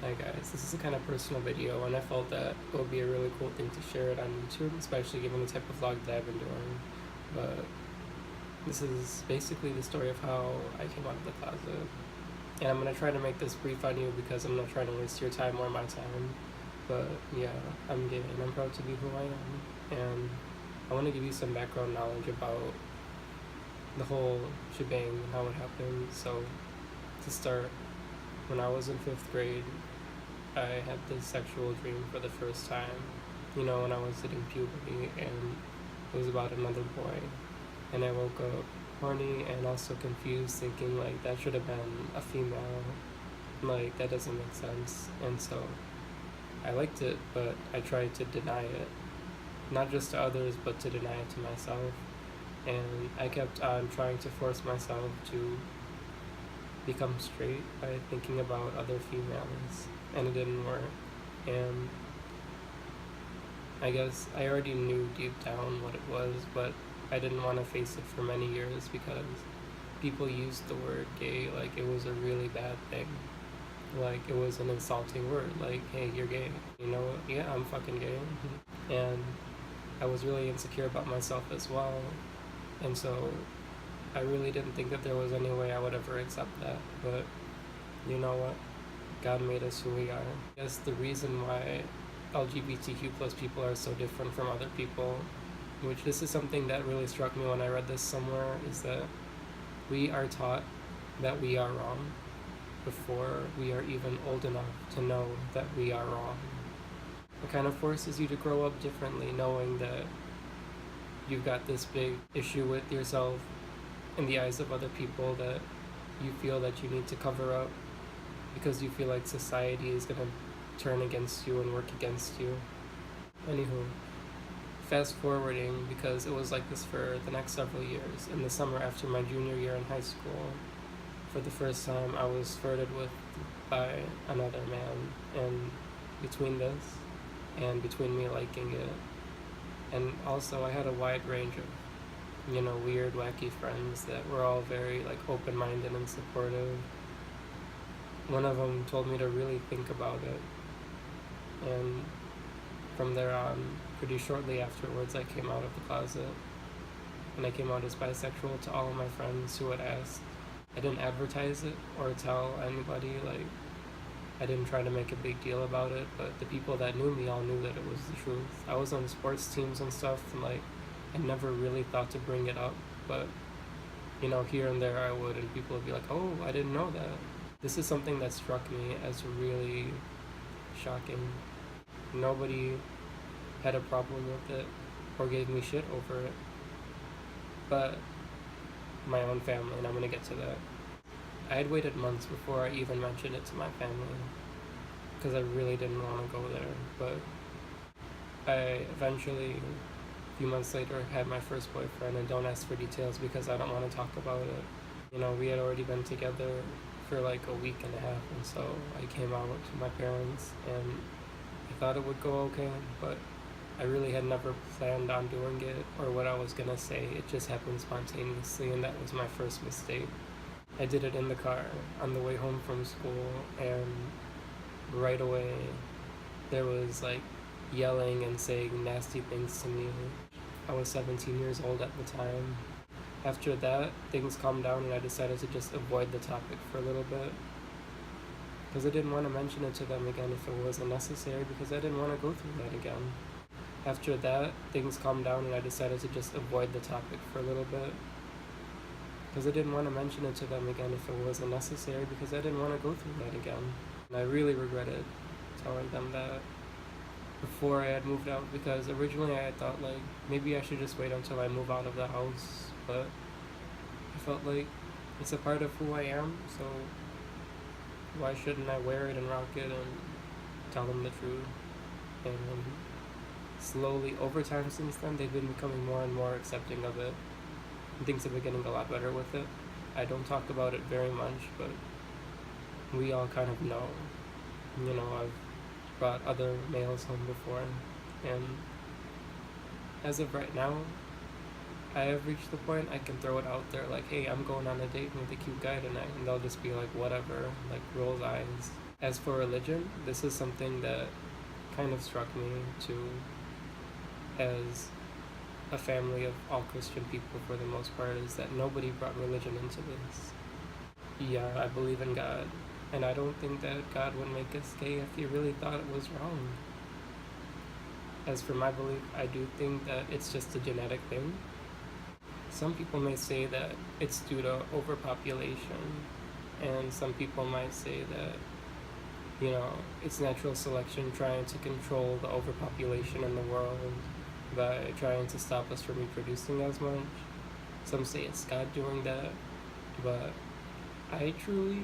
Hi guys, this is a kind of personal video and I felt that it would be a really cool thing to share it on YouTube, especially given the type of vlog that I've been doing. But this is basically the story of how I came out of the closet. And I'm going to try to make this brief on you because I'm not trying to waste your time or my time. But yeah, I'm gay and I'm proud to be who I am. And I want to give you some background knowledge about the whole shebang and how it happened. So to start, when I was in 5th grade, I had this sexual dream for the first time, when I was hitting puberty, and it was about another boy. And I woke up horny and also confused, thinking, like, that should have been a female. Like, that doesn't make sense. And so I liked it, but I tried to deny it. Not just to others, but to deny it to myself. And I kept on trying to force myself to become straight by thinking about other females, and it didn't work. And I guess I already knew deep down what it was, but I didn't want to face it for many years because people used the word gay like it was a really bad thing. Like it was an insulting word, like, hey, you're gay. You know what? Yeah, I'm fucking gay. And I was really insecure about myself as well. And so I really didn't think that there was any way I would ever accept that, but you know what? God made us who we are. I guess the reason why LGBTQ plus people are so different from other people, which this is something that really struck me when I read this somewhere, is that we are taught that we are wrong before we are even old enough to know that we are wrong. It kind of forces you to grow up differently, knowing that you've got this big issue with yourself in the eyes of other people that you feel that you need to cover up because you feel like society is going to turn against you and work against you. Anywho, fast forwarding, because it was like this for the next several years. In the summer after my junior year in high school, for the first time I was flirted with by another man, and between this and between me liking it, and also I had a wide range of weird, wacky friends that were all very, like, open-minded and supportive. One of them told me to really think about it, and from there on, pretty shortly afterwards, I came out of the closet, and I came out as bisexual to all of my friends who had asked. I didn't advertise it or tell anybody, like, I didn't try to make a big deal about it, but the people that knew me all knew that it was the truth. I was on sports teams and stuff, and, like, I never really thought to bring it up, but here and there I would, and people would be like, oh, I didn't know that. This is something that struck me as really shocking. Nobody had a problem with it or gave me shit over it, but my own family, and I'm gonna get to that. I had waited months before I even mentioned it to my family because I really didn't want to go there, but I eventually, a few months later, had my first boyfriend, and don't ask for details because I don't want to talk about it. We had already been together for like a week and a half, and so I came out to my parents, and I thought it would go okay, but I really had never planned on doing it or what I was gonna say. It just happened spontaneously, and that was my first mistake. I did it in the car on the way home from school, and right away there was like yelling and saying nasty things to me. I was 17 years old at the time. After that, things calmed down, and I decided to just avoid the topic for a little bit because I didn't want to mention it to them again if it wasn't necessary, because I didn't want to go through that again. After that, things calmed down, and I decided to just avoid the topic for a little bit because I didn't want to mention it to them again if it wasn't necessary, because I didn't want to go through that again. And I really regretted telling them that before I had moved out, because originally I had thought, like, maybe I should just wait until I move out of the house, but I felt like it's a part of who I am, so why shouldn't I wear it and rock it and tell them the truth? And slowly, over time since then, they've been becoming more and more accepting of it, and things have been getting a lot better with it. I don't talk about it very much, but we all kind of know. I've brought other males home before, and as of right now, I have reached the point I can throw it out there like, hey, I'm going on a date with a cute guy tonight, and they'll just be like, whatever, like, rolls eyes. As for religion, this is something that kind of struck me too, as a family of all Christian people for the most part, is that nobody brought religion into this. Yeah, I believe in God, and I don't think that God would make us gay if he really thought it was wrong. As for my belief, I do think that it's just a genetic thing. Some people may say that it's due to overpopulation, and some people might say that, it's natural selection trying to control the overpopulation in the world by trying to stop us from reproducing as much. Some say it's God doing that, but I truly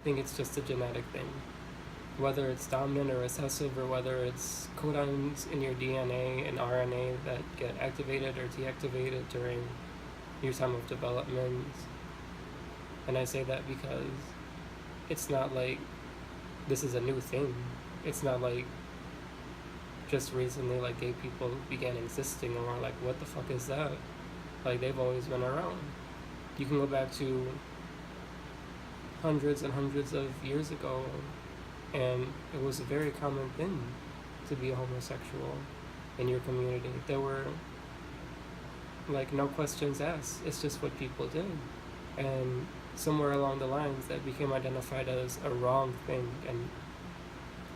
think it's just a genetic thing. Whether it's dominant or recessive, or whether it's codons in your DNA and RNA that get activated or deactivated during your time of development. And I say that because it's not like this is a new thing. It's not like just recently like gay people began existing and we're like, what the fuck is that? Like, they've always been around. You can go back to hundreds and hundreds of years ago, and it was a very common thing to be homosexual in your community. There were like no questions asked. It's just what people did. And somewhere along the lines that became identified as a wrong thing and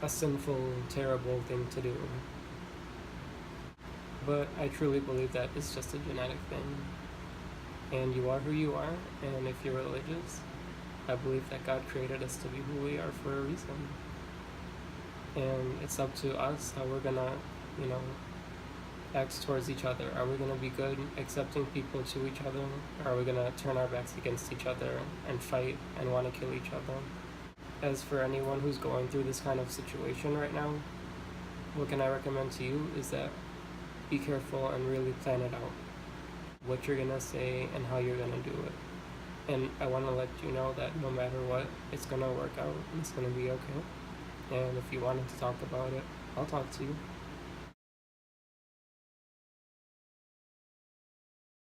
a sinful, terrible thing to do. But I truly believe that it's just a genetic thing. And you are who you are, and if you're religious, I believe that God created us to be who we are for a reason. And it's up to us how we're gonna, act towards each other. Are we gonna be good accepting people to each other? Or are we gonna turn our backs against each other and fight and wanna kill each other? As for anyone who's going through this kind of situation right now, what can I recommend to you is that be careful and really plan it out. What you're gonna say and how you're gonna do it. And I wanna let you know that no matter what, it's gonna work out and it's gonna be okay. And if you wanted to talk about it, I'll talk to you.